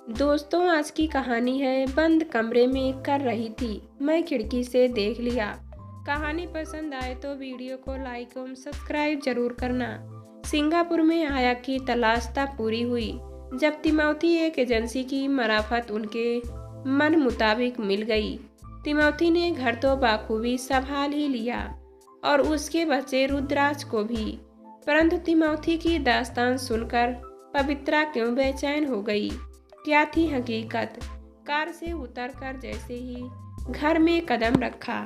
दोस्तों, आज की कहानी है बंद कमरे में कर रही थी मैं खिड़की से देख लिया। कहानी पसंद आए तो वीडियो को लाइक और सब्सक्राइब जरूर करना। सिंगापुर में आया की तलाश तब पूरी हुई जब तिमोथी एक एजेंसी की मराफत उनके मन मुताबिक मिल गई। तिमोथी ने घर तो बाखूबी संभाल ही लिया और उसके बच्चे रुद्राज को भी, परंतु तिमोथी की दास्तान सुनकर पवित्रा क्यों बेचैन हो गई। क्या थी हकीकत। कार से उतरकर जैसे ही घर में कदम रखा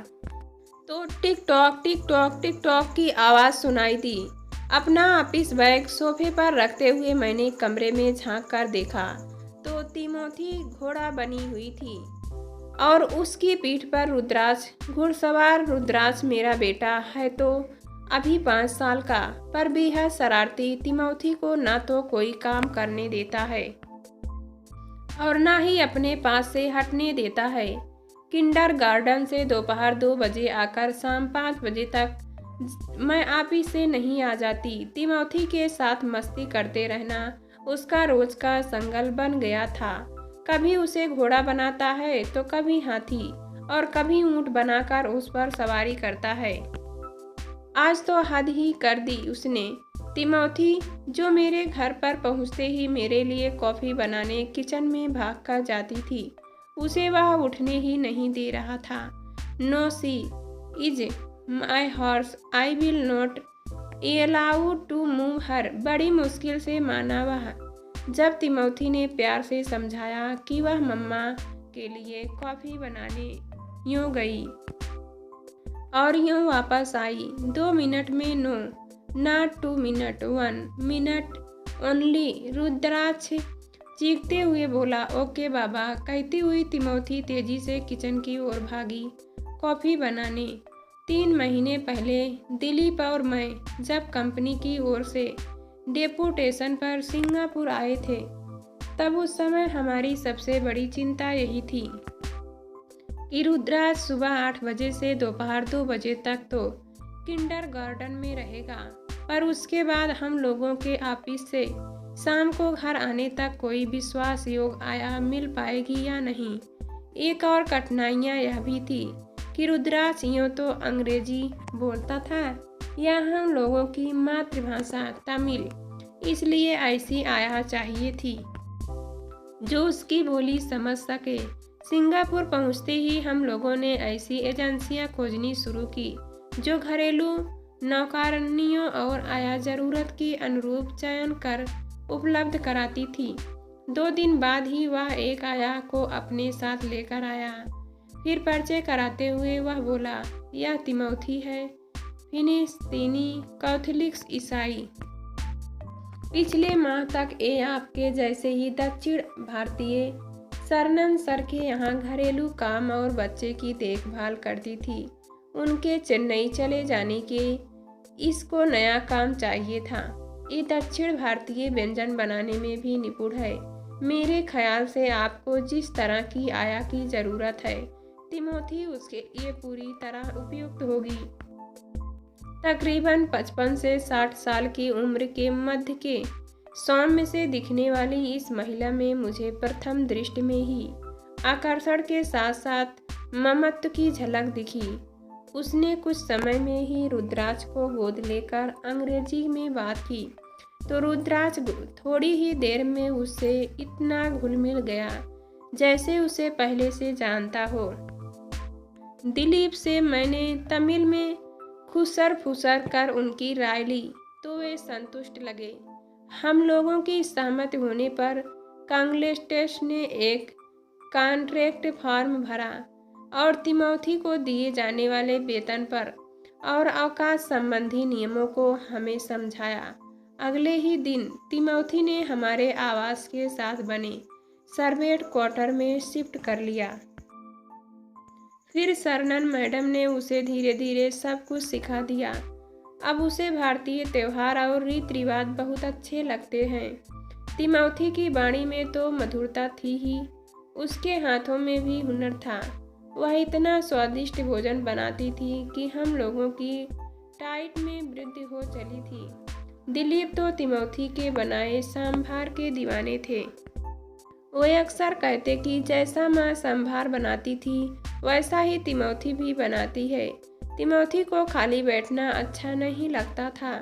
तो tick tock tick tock tick tock की आवाज सुनाई दी। अपना ऑफिस बैग सोफे पर रखते हुए मैंने कमरे में झांक कर देखा तो तिमोथी घोड़ा बनी हुई थी और उसकी पीठ पर रुद्राज। घुड़सवार रुद्राज मेरा बेटा है तो अभी 5 साल का, पर बेहद शरारती। तिमोथी को ना तो कोई काम करने देता है और ना ही अपने पास से हटने देता है। किंडरगार्टन से दोपहर 2 बजे आकर शाम 5 बजे तक मैं ऑफिस से नहीं आ जाती। तिमोथी के साथ मस्ती करते रहना उसका रोज का संगल बन गया था। कभी उसे घोड़ा बनाता है तो कभी हाथी और कभी ऊंट बनाकर उस पर सवारी करता है। आज तो हद ही कर दी उसने। तिमोथी जो मेरे घर पर पहुंचते ही मेरे लिए कॉफी बनाने किचन में भाग कर जाती थी, उसे वह उठने ही नहीं दे रहा था। No, she is my horse, I will not allow to move her. बड़ी मुश्किल से माना वह। जब तिमोथी ने प्यार से समझाया कि वह मम्मा के लिए कॉफी बनाने यूं गई और यूं वापस आई 2 मिनट में, no not 2 minute, 1 minute only, Rudraksh चीखते हुए बोला। ओके बाबा, कहती हुई तिमोथी तेजी से किचन की ओर भागी कॉफी बनाने। 3 महीने पहले दिलीप और मैं जब कंपनी की ओर से डेपुटेशन पर सिंगापुर आए थे, तब उस समय हमारी सबसे बड़ी चिंता यही थी कि रुद्राज सुबह 8 बजे से दोपहर 2 बजे तक तो किंडरगार्टन में रहेगा, पर उसके बाद हम लोगों के ऑफिस से शाम को घर आने तक कोई विश्वास योग आया मिल पाएगी या नहीं। एक और कठिनाइयाँ यह भी थी कि रुद्राज यूँ तो अंग्रेजी बोलता था, यह हम लोगों की मातृभाषा तमिल, इसलिए ऐसी आया चाहिए थी जो उसकी बोली समझ सके। सिंगापुर पहुंचते ही हम लोगों ने ऐसी एजेंसियां खोजनी शुरू की जो घरेलू नौकरानियों और आया जरूरत के अनुरूप चयन कर उपलब्ध कराती थी। 2 दिन बाद ही वह एक आया को अपने साथ लेकर आया। फिर परिचय कराते हुए वह बोला, यह तिमोथी है, फिलिस्तीनी कैथोलिक ईसाई। पिछले माह तक ये आपके जैसे ही दक्षिण भारतीय सरनन सर के यहाँ घरेलू काम और बच्चे की देखभाल करती थी। उनके चेन्नई चले जाने के इसको नया काम चाहिए था। ये दक्षिण भारतीय व्यंजन बनाने में भी निपुण है। मेरे ख्याल से आपको जिस तरह की आया की जरूरत है, तिमोथी उसके लिए पूरी तरह उपयुक्त होगी। तकरीबन 55 से 60 साल की उम्र के मध्य के सौम्य से दिखने वाली इस महिला में मुझे प्रथम दृष्टि में ही आकर्षण के साथ साथ ममत्व की झलक दिखी। उसने कुछ समय में ही रुद्राज को गोद लेकर अंग्रेजी में बात की तो रुद्राज थोड़ी ही देर में उससे इतना घुल मिल गया जैसे उसे पहले से जानता हो। दिलीप से मैंने तमिल में खुसर फुसर कर उनकी राय ली तो वे संतुष्ट लगे। हम लोगों की सहमत होने पर कांग्रेस ने एक कॉन्ट्रैक्ट फॉर्म भरा और तिमोथी को दिए जाने वाले वेतन पर और अवकाश संबंधी नियमों को हमें समझाया। अगले ही दिन तिमोथी ने हमारे आवास के साथ बने सर्वेंट क्वार्टर में शिफ्ट कर लिया। फिर सरनन मैडम ने उसे धीरे धीरे सब कुछ सिखा दिया। अब उसे भारतीय त्योहार और रीति रिवाज बहुत अच्छे लगते हैं। तिमोथी की वाणी में तो मधुरता थी ही, उसके हाथों में भी हुनर था। वह इतना स्वादिष्ट भोजन बनाती थी कि हम लोगों की डाइट में वृद्धि हो चली थी। दिलीप तो तिमोथी के बनाए सांभार के दीवाने थे। वे अक्सर कहते कि जैसा माँ संभार बनाती थी वैसा ही तिमोथी भी बनाती है। तिमोथी को खाली बैठना अच्छा नहीं लगता था।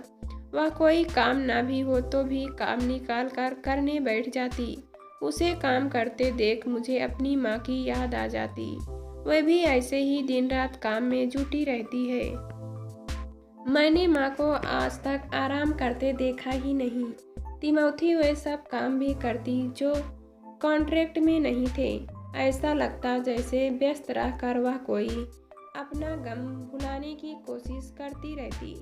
वह कोई काम ना भी हो तो भी काम निकाल कर करने बैठ जाती। उसे काम करते देख मुझे अपनी माँ की याद आ जाती। वह भी ऐसे ही दिन रात काम में जुटी रहती है। मैंने माँ को आज तक आराम करते देखा ही नहीं। तिमोथी वे सब काम भी करती जो कॉन्ट्रैक्ट में नहीं थे। ऐसा लगता जैसे व्यस्त रहकर वह कोई अपना गम भुलाने की कोशिश करती रहती।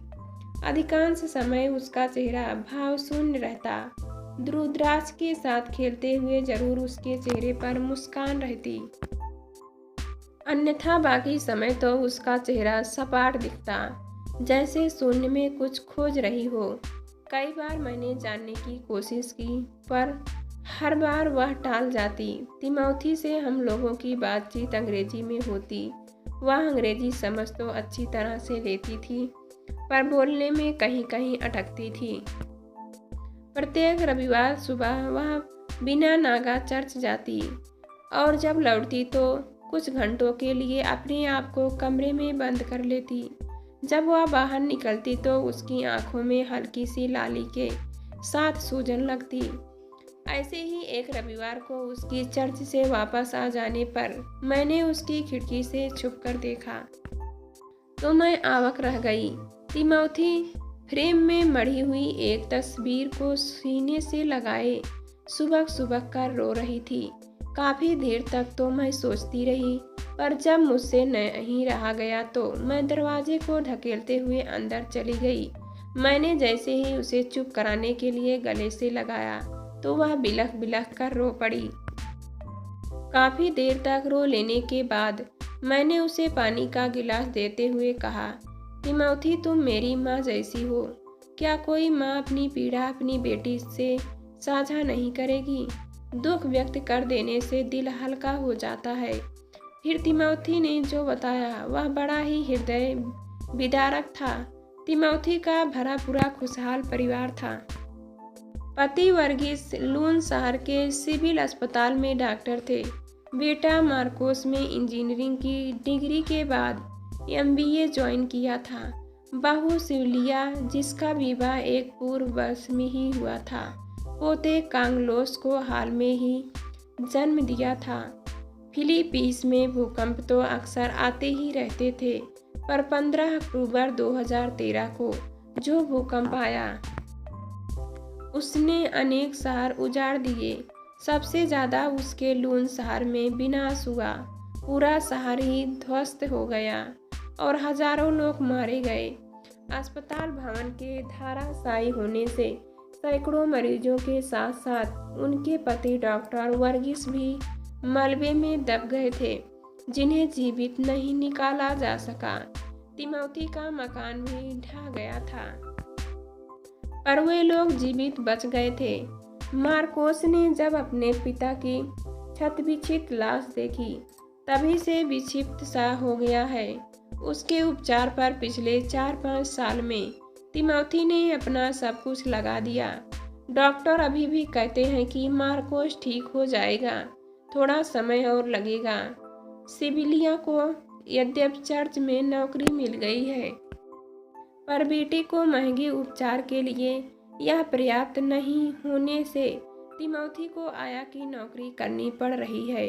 अधिकांश समय उसका चेहरा भाव शून्य रहता। रुद्राक्ष के साथ खेलते हुए जरूर उसके चेहरे पर मुस्कान रहती, अन्यथा बाकी समय तो उसका चेहरा सपाट दिखता, जैसे शून्य में कुछ खोज रही हो। कई बार मैंने जानने की कोशिश की पर हर बार वह टाल जाती। तिमोथी से हम लोगों की बातचीत अंग्रेजी में होती। वह अंग्रेजी समझ तो अच्छी तरह से लेती थी पर बोलने में कहीं कहीं अटकती थी। प्रत्येक रविवार सुबह वह बिना नागा चर्च जाती और जब लौटती तो कुछ घंटों के लिए अपने आप को कमरे में बंद कर लेती। जब वह बाहर निकलती तो उसकी आंखों में हल्की सी लाली के साथ सूजन लगती। ऐसे ही एक रविवार को उसकी चर्च से वापस आ जाने पर मैंने उसकी खिड़की से छुपकर देखा तो मैं अवाक रह गई। तिमोथी फ्रेम में मढ़ी हुई एक तस्वीर को सीने से लगाए सुबह सुबह कर रो रही थी। काफी देर तक तो मैं सोचती रही पर जब मुझसे नहीं रहा गया तो मैं दरवाजे को ढकेलते हुए अंदर चली गई। मैंने जैसे ही उसे चुप कराने के लिए गले से लगाया तो वह बिलख बिलख कर रो पड़ी। काफी देर तक रो लेने के बाद मैंने उसे पानी का गिलास देते हुए कहा, तिमोथी तुम मेरी माँ जैसी हो। क्या कोई माँ अपनी पीड़ा अपनी बेटी से साझा नहीं करेगी? दुख व्यक्त कर देने से दिल हल्का हो जाता है। फिर तिमोथी ने जो बताया वह बड़ा ही हृदय विदारक था। तिमोथी का भरा पूरा खुशहाल परिवार था। पति वर्गीस लून शहर के सिविल अस्पताल में डॉक्टर थे। बेटा मार्कोस में इंजीनियरिंग की डिग्री के बाद MBA ज्वाइन किया था। बहू सिविलिया जिसका विवाह एक पूर्व वर्ष में ही हुआ था। पोते कांगलोस को हाल में ही जन्म दिया था। फिलीपींस में भूकंप तो अक्सर आते ही रहते थे पर 15 अक्टूबर 2013 को जो भूकंप आया उसने अनेक शहर उजाड़ दिए। सबसे ज़्यादा उसके लून शहर में विनाश हुआ। पूरा शहर ही ध्वस्त हो गया और हजारों लोग मारे गए। अस्पताल भवन के धराशायी होने से सैकड़ों मरीजों के साथ साथ उनके पति डॉक्टर वर्गीस भी मलबे में दब गए थे, जिन्हें जीवित नहीं निकाला जा सका। तिमोथी का मकान भी ढह गया था पर वे लोग जीवित बच गए थे। मार्कोस ने जब अपने पिता की क्षतविक्षत लाश देखी तभी से विक्षिप्त सा हो गया है। उसके उपचार पर पिछले 4-5 साल में तिमोथी ने अपना सब कुछ लगा दिया। डॉक्टर अभी भी कहते हैं कि मार्कोस ठीक हो जाएगा, थोड़ा समय और लगेगा। सिविलिया को यद्यपि चर्च में नौकरी मिल गई है पर बेटी को महंगे उपचार के लिए यह पर्याप्त नहीं होने से तिमोथी को आया की नौकरी करनी पड़ रही है।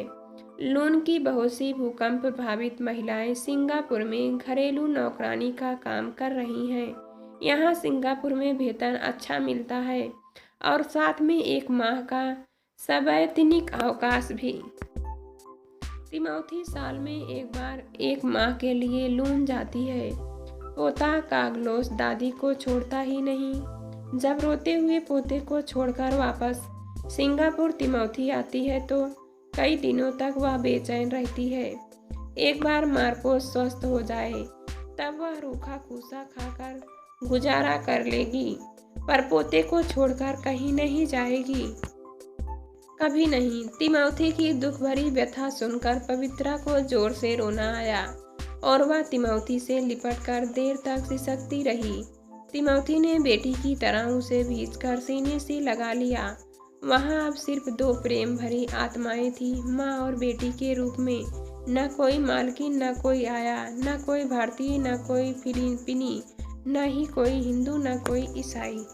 लून की बहुत सी भूकंप प्रभावित महिलाएं सिंगापुर में घरेलू नौकरानी का काम कर रही हैं। यहाँ सिंगापुर में वेतन अच्छा मिलता है और साथ में 1 माह का सवैतनिक अवकाश भी। तिमोथी साल में एक बार 1 माह के लिए लून जाती है। पोता कागलोस दादी को छोड़ता ही नहीं। जब रोते हुए पोते को छोड़कर वापस सिंगापुर तिमोथी आती है तो कई दिनों तक वह बेचैन रहती है। एक बार मार्कोस स्वस्थ हो जाए तब वह रूखा कूसा खाकर गुजारा कर लेगी पर पोते को छोड़कर कहीं नहीं जाएगी, कभी नहीं। तिमोथी की दुख भरी व्यथा सुनकर पवित्रा को जोर से रोना आया और वह तिमोथी से लिपटकर देर तक सिसकती रही। तिमोथी ने बेटी की तरह उसे भींचकर सीने से लगा लिया। वहाँ अब सिर्फ दो प्रेम भरी आत्माएं थी, माँ और बेटी के रूप में। न कोई मालकिन, न कोई आया, न कोई भारतीय, न कोई फिलिपिनी, न ही कोई हिंदू, न कोई ईसाई।